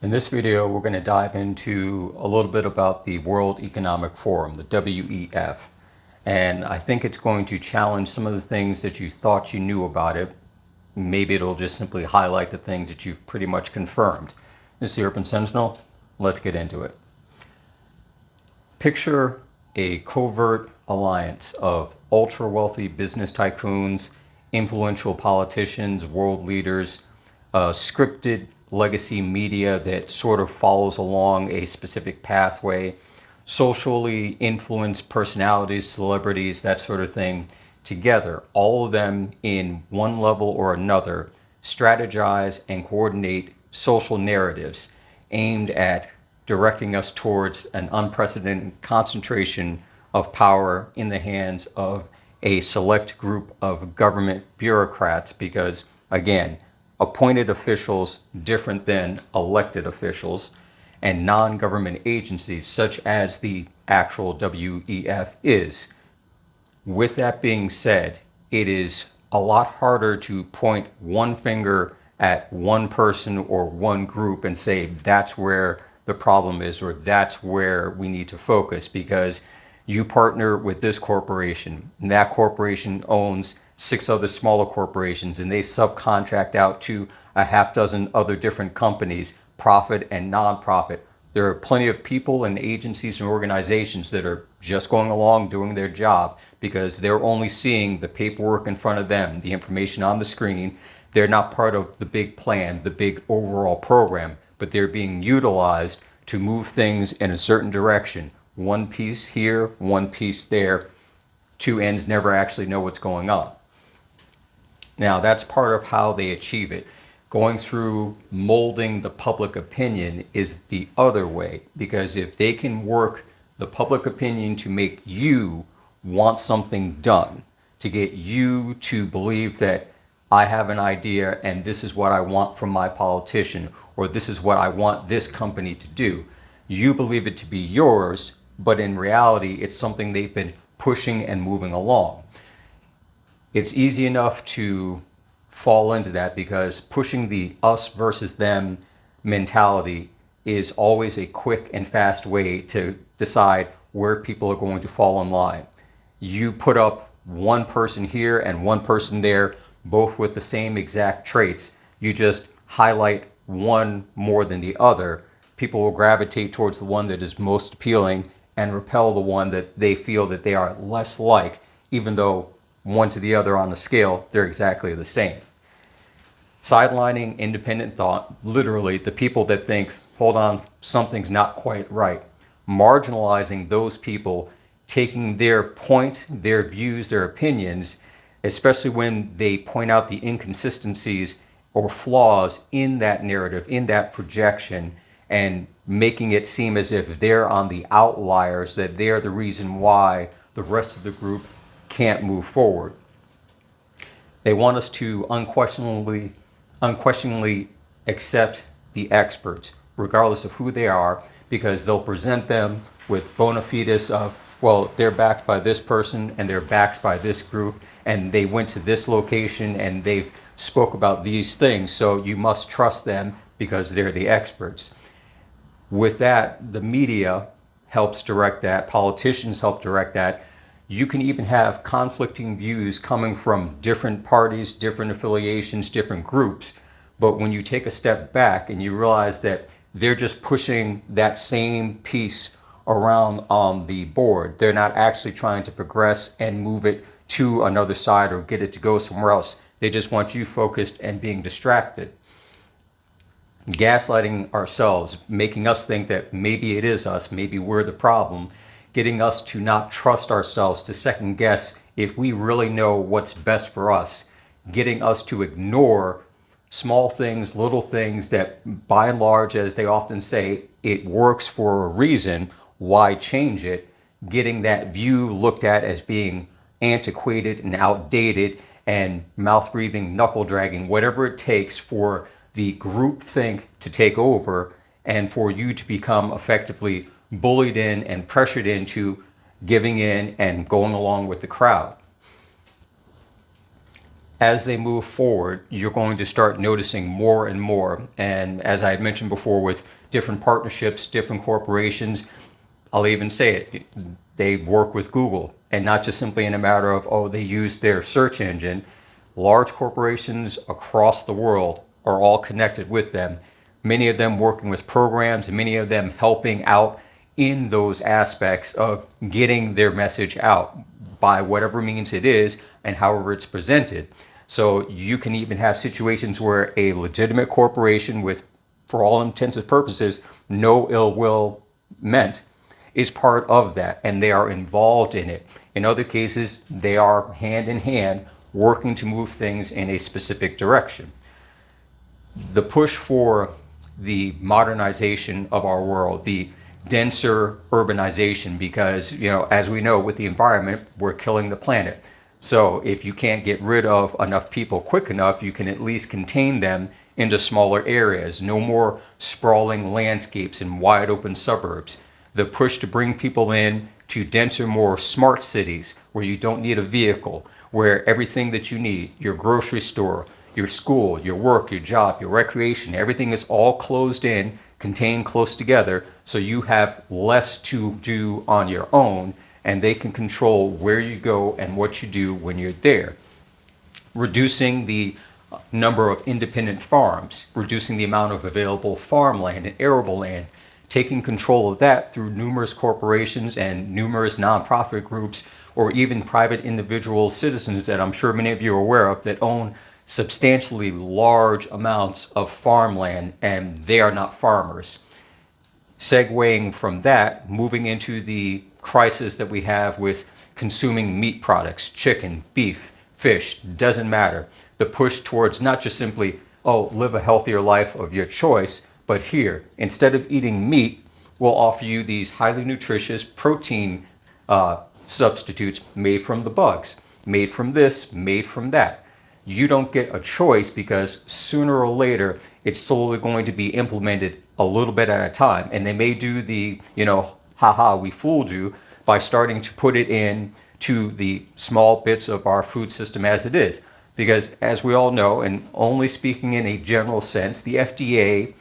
In this video, we're going to dive into a little bit about the World Economic Forum, the WEF. And I think it's going to challenge some of the things that you thought you knew about it. Maybe it'll just simply highlight the things that you've pretty much confirmed. This is the Urban Sentinel. Let's get into it. Picture a covert alliance of ultra-wealthy business tycoons, influential politicians, world leaders, scripted legacy media that sort of follows along a specific pathway, socially influenced personalities, celebrities, that sort of thing, together, all of them in one level or another, strategize and coordinate social narratives aimed at directing us towards an unprecedented concentration of power in the hands of a select group of government bureaucrats because, again, appointed officials different than elected officials and non-government agencies such as the actual WEF is. With that being said, it is a lot harder to point one finger at one person or one group and say that's where the problem is or that's where we need to focus, because you partner with this corporation and that corporation owns 6 other smaller corporations and they subcontract out to a half dozen other different companies, profit and non-profit. There are plenty of people and agencies and organizations that are just going along doing their job because they're only seeing the paperwork in front of them, the information on the screen. They're not part of the big plan, the big overall program, but they're being utilized to move things in a certain direction. One piece here, one piece there. Two ends never actually know what's going on. Now, that's part of how they achieve it. Going through molding the public opinion is the other way, because if they can work the public opinion to make you want something done, to get you to believe that I have an idea and this is what I want from my politician, or this is what I want this company to do, you believe it to be yours, but in reality, it's something they've been pushing and moving along. It's easy enough to fall into that because pushing the us versus them mentality is always a quick and fast way to decide where people are going to fall in line. You put up one person here and one person there, both with the same exact traits. You just highlight one more than the other. People will gravitate towards the one that is most appealing and repel the one that they feel that they are less like, even though one to the other on the scale, they're exactly the same. Sidelining independent thought, literally the people that think, hold on, something's not quite right. Marginalizing those people, taking their point, their views, their opinions, especially when they point out the inconsistencies or flaws in that narrative, in that projection, and making it seem as if they're on the outliers, that they're the reason why the rest of the group can't move forward. They want us to unquestionably accept the experts, regardless of who they are, because they'll present them with bona fides of, well, they're backed by this person and they're backed by this group and they went to this location and they've spoke about these things, so you must trust them because they're the experts. With that, the media helps direct that, politicians help direct that. You can even have conflicting views coming from different parties, different affiliations, different groups. But when you take a step back and you realize that they're just pushing that same piece around on the board, they're not actually trying to progress and move it to another side or get it to go somewhere else. They just want you focused and being distracted. Gaslighting ourselves, making us think that maybe it is us, maybe we're the problem, getting us to not trust ourselves, to second guess if we really know what's best for us, getting us to ignore small things, little things that by and large, as they often say, it works for a reason, why change it, getting that view looked at as being antiquated and outdated and mouth-breathing, knuckle-dragging, whatever it takes for the group think to take over and for you to become effectively bullied in and pressured into giving in and going along with the crowd. as they move forward, you're going to start noticing more and more. And as I had mentioned before, with different partnerships, different corporations, I'll even say it, they work with Google, and not just simply in a matter of, oh, they use their search engine. Large corporations across the world are all connected with them, many of them working with programs and many of them helping out in those aspects of getting their message out by whatever means it is and however it's presented. So you can even have situations where a legitimate corporation with, for all intents and purposes, no ill will meant, is part of that and they are involved in it. In other cases, they are hand in hand working to move things in a specific direction. The push for the modernization of our world, the denser urbanization, because, as we know with the environment, we're killing the planet. So if you can't get rid of enough people quick enough, you can at least contain them into smaller areas. No more sprawling landscapes and wide open suburbs. The push to bring people in to denser, more smart cities where you don't need a vehicle, where everything that you need, your grocery store, your school, your work, your job, your recreation, everything is all closed in, contained close together, so you have less to do on your own, and they can control where you go and what you do when you're there. Reducing the number of independent farms, reducing the amount of available farmland and arable land, taking control of that through numerous corporations and numerous nonprofit groups, or even private individual citizens that I'm sure many of you are aware of that own substantially large amounts of farmland and they are not farmers. Segueing from that, moving into the crisis that we have with consuming meat products, chicken, beef, fish, doesn't matter. The push towards not just simply, oh, live a healthier life of your choice, but here, instead of eating meat, we'll offer you these highly nutritious protein substitutes made from the bugs, made from this, made from that. You don't get a choice because sooner or later, it's slowly going to be implemented a little bit at a time. And they may do the, haha, we fooled you by starting to put it in to the small bits of our food system as it is. Because as we all know, and only speaking in a general sense, the FDA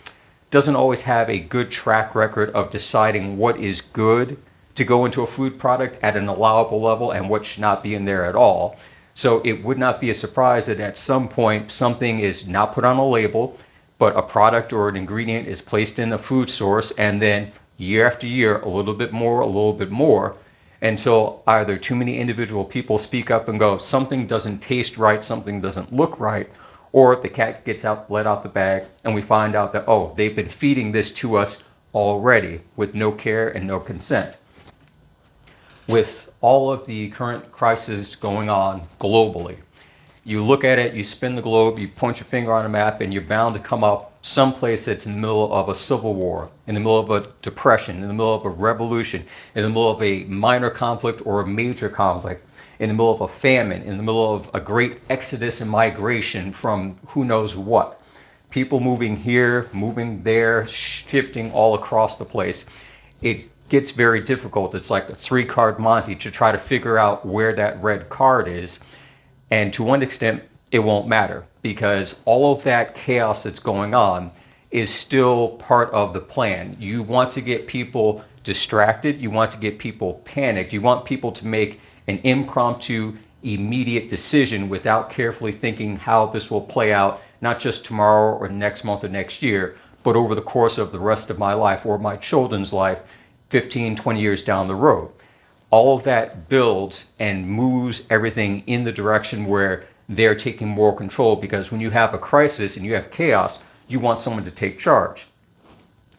doesn't always have a good track record of deciding what is good to go into a food product at an allowable level and what should not be in there at all. So it would not be a surprise that at some point something is not put on a label, but a product or an ingredient is placed in a food source, and then year after year, a little bit more, until either too many individual people speak up and go, something doesn't taste right, something doesn't look right, or the cat gets out, let out the bag, and we find out that, oh, they've been feeding this to us already with no care and no consent. With all of the current crises going on globally, you look at it, you spin the globe, you point your finger on a map, and you're bound to come up someplace that's in the middle of a civil war, in the middle of a depression, in the middle of a revolution, in the middle of a minor conflict or a major conflict, in the middle of a famine, in the middle of a great exodus and migration from who knows what. People moving here, moving there, shifting all across the place. It gets very difficult. It's like a 3-card Monte to try to figure out where that red card is. And to one extent, it won't matter because all of that chaos that's going on is still part of the plan. You want to get people distracted. You want to get people panicked. You want people to make an impromptu, immediate decision without carefully thinking how this will play out, not just tomorrow or next month or next year, but over the course of the rest of my life or my children's life, 15, 20 years down the road. All of that builds and moves everything in the direction where they're taking more control, because when you have a crisis and you have chaos, you want someone to take charge.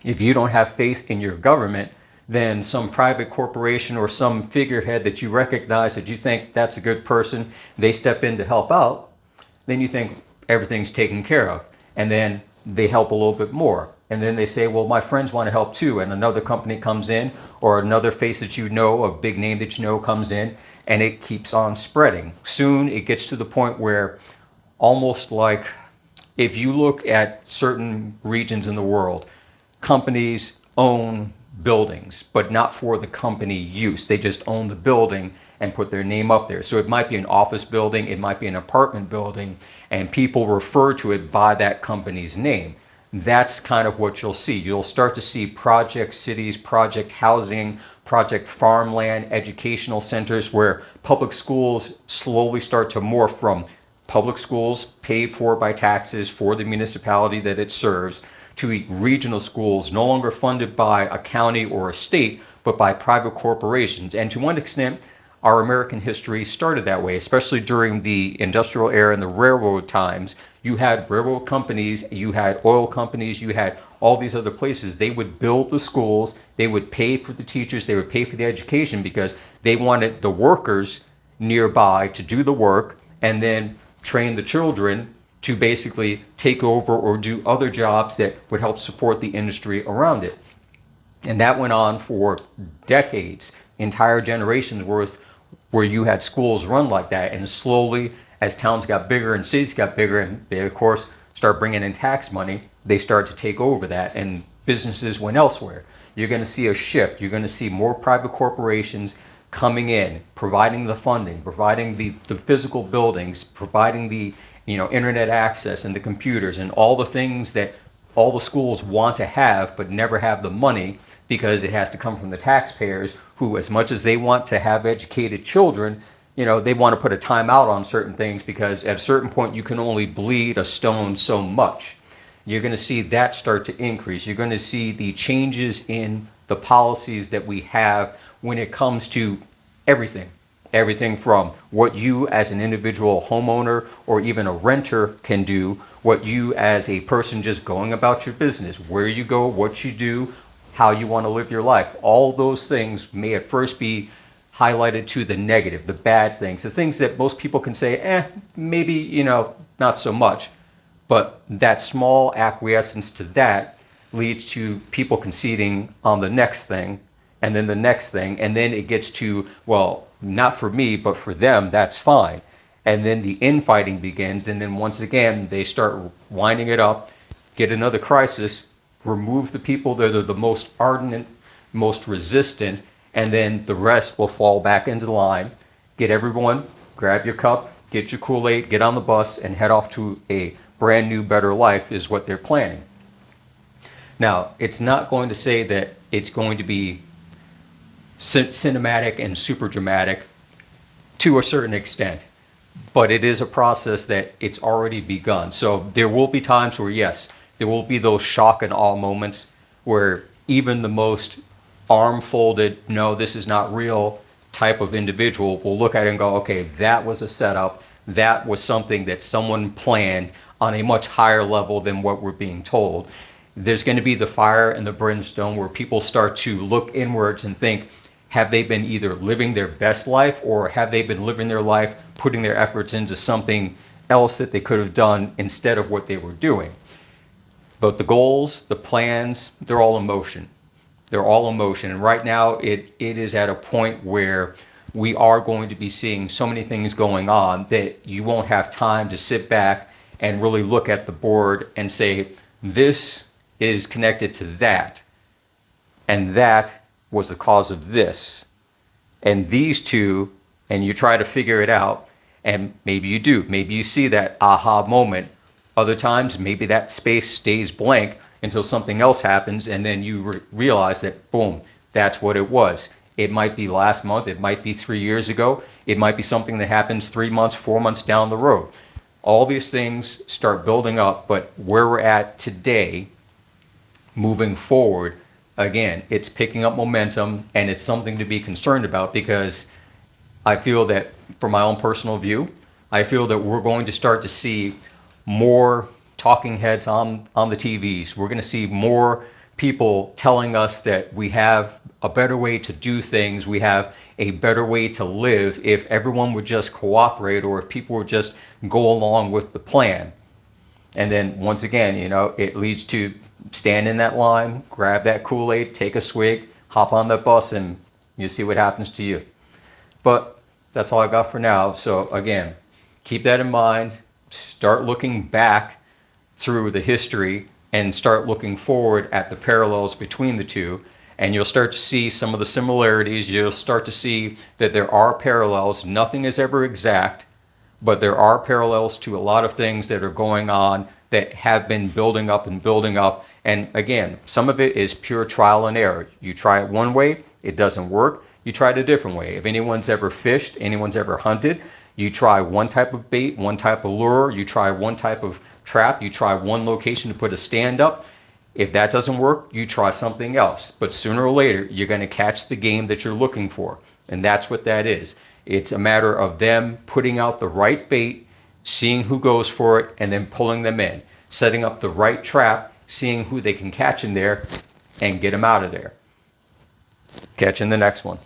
If you don't have faith in your government, then some private corporation or some figurehead that you recognize that you think that's a good person, they step in to help out, then you think everything's taken care of. And then they help a little bit more. And then they say, well, my friends want to help too. And another company comes in, or another face that you know, a big name that you know comes in, and it keeps on spreading. Soon it gets to the point where almost like if you look at certain regions in the world, companies own buildings, but not for the company use. They just own the building and put their name up there. So it might be an office building, it might be an apartment building, and people refer to it by that company's name. That's kind of what you'll see. You'll start to see project cities, project housing, project farmland, educational centers, where public schools slowly start to morph from public schools paid for by taxes for the municipality that it serves to regional schools no longer funded by a county or a state, but by private corporations. And to one extent, our American history started that way, especially during the industrial era and the railroad times. You had railroad companies, you had oil companies, you had all these other places. They would build the schools, they would pay for the teachers, they would pay for the education because they wanted the workers nearby to do the work and then train the children to basically take over or do other jobs that would help support the industry around it. And that went on for decades, entire generations worth, where you had schools run like that. And slowly, as towns got bigger and cities got bigger, and they, of course, start bringing in tax money, they start to take over that, and businesses went elsewhere. You're going to see a shift. You're going to see more private corporations coming in, providing the funding, providing the physical buildings, providing the internet access and the computers and all the things that all the schools want to have but never have the money, because it has to come from the taxpayers who, as much as they want to have educated children, they want to put a timeout on certain things because at a certain point you can only bleed a stone so much. You're going to see that start to increase. You're going to see the changes in the policies that we have when it comes to everything. Everything from what you as an individual homeowner or even a renter can do, what you as a person just going about your business, where you go, what you do, how you want to live your life. All those things may at first be highlighted to the negative, the bad things, the things that most people can say, maybe, not so much. But that small acquiescence to that leads to people conceding on the next thing, and then the next thing, and then it gets to, well, not for me, but for them, that's fine. And then the infighting begins, and then once again, they start winding it up, get another crisis, remove the people that are the most ardent, most resistant, and then the rest will fall back into line. Get everyone, grab your cup, get your Kool-Aid, get on the bus, and head off to a brand new, better life is what they're planning. Now, it's not going to say that it's going to be cinematic and super dramatic to a certain extent, but it is a process that it's already begun. So there will be times where, yes, there will be those shock and awe moments where even the most arm-folded, no, this is not real type of individual will look at it and go, okay, that was a setup. That was something that someone planned on a much higher level than what we're being told. There's going to be the fire and the brimstone where people start to look inwards and think, have they been either living their best life or have they been living their life, putting their efforts into something else that they could have done instead of what they were doing? But the goals, the plans, they're all in motion. They're all in motion. And right now it is at a point where we are going to be seeing so many things going on that you won't have time to sit back and really look at the board and say, this is connected to that, and that was the cause of this, and these two, and you try to figure it out, and maybe you do. Maybe you see that aha moment. Other times, maybe that space stays blank until something else happens, and then you realize that, boom, that's what it was. It might be last month, it might be 3 years ago, it might be something that happens 3 months, 4 months down the road. All these things start building up, but where we're at today, moving forward, again, it's picking up momentum, and it's something to be concerned about, because I feel that, from my own personal view, I feel that we're going to start to see more talking heads on the TVs. We're going to see more people telling us that we have a better way to do things, we have a better way to live if everyone would just cooperate, or if people would just go along with the plan. And then once again, it leads to stand in that line, grab that Kool-Aid, take a swig, hop on that bus, and you see what happens to you. But that's all I got for now. So again, keep that in mind. Start looking back through the history and start looking forward at the parallels between the two. And you'll start to see some of the similarities. You'll start to see that there are parallels. Nothing is ever exact, but there are parallels to a lot of things that are going on that have been building up and building up. And again, some of it is pure trial and error. You try it one way, it doesn't work. You try it a different way. If anyone's ever fished, anyone's ever hunted, you try one type of bait, one type of lure, you try one type of trap, you try one location to put a stand up. If that doesn't work, you try something else. But sooner or later, you're going to catch the game that you're looking for. And that's what that is. It's a matter of them putting out the right bait, seeing who goes for it, and then pulling them in. Setting up the right trap, seeing who they can catch in there, and get them out of there. Catch you in the next one.